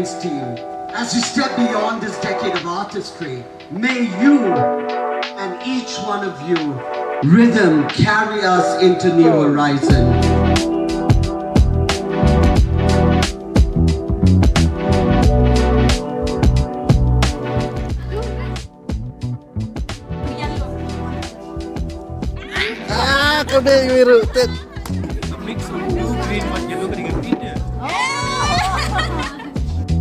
Radiance team, as we step beyond this decade of artistry, may you and each one of you rhythm carry us into new horizon. Kau dah biru.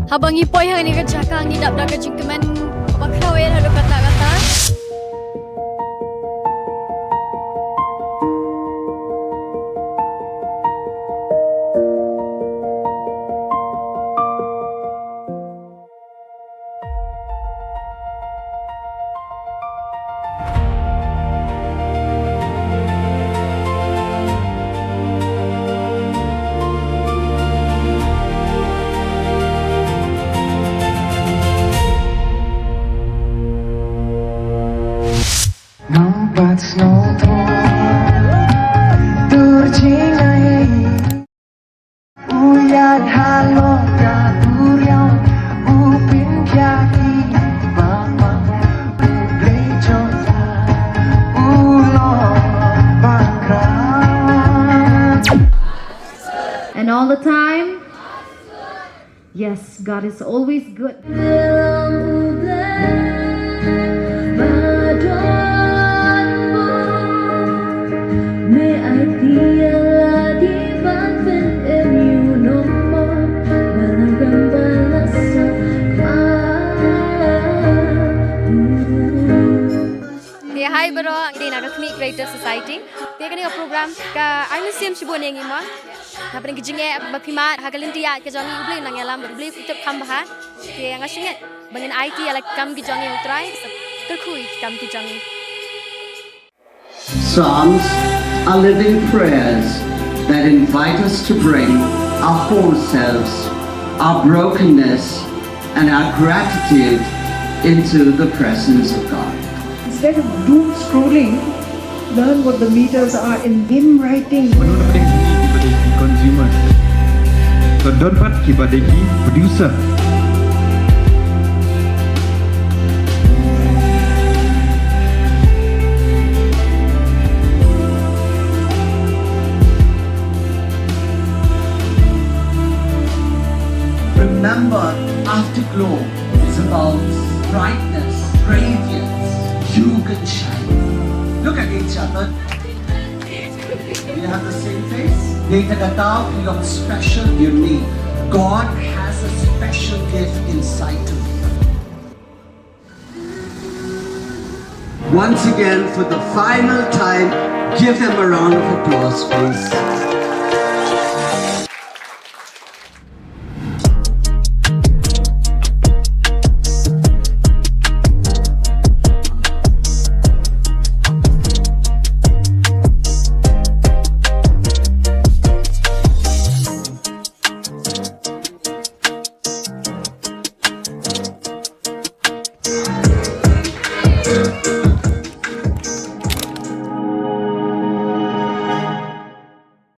Habang ipoi hang ni kecakang ni dap dak kecingkeman Khraw ada kata-kata. And all the time, yes, God is always good. Hai bro, di nak Khmih Creator Society. Dia kena program ka Arnesium Shibun yang ima. Apa yang kejengnya bapima hagalintia ke jangi ubli nang yalam ubli futep kambaha. Dia yang asyingat bangin IT ala kam ki jangi utrai terkui kam ki jangi. Songs are living prayers that invite us to bring our whole selves, our brokenness, and our gratitude into the presence of God. Instead of doom scrolling, learn what the meters are in hymn writing. Consumers. So don't keep producer. Remember, Afterglow is about brightness, radiance. You can shine. Look at each other. We have the same face. You look special, unique. God has a special gift inside of you. Once again, for the final time, give them a round of applause, please.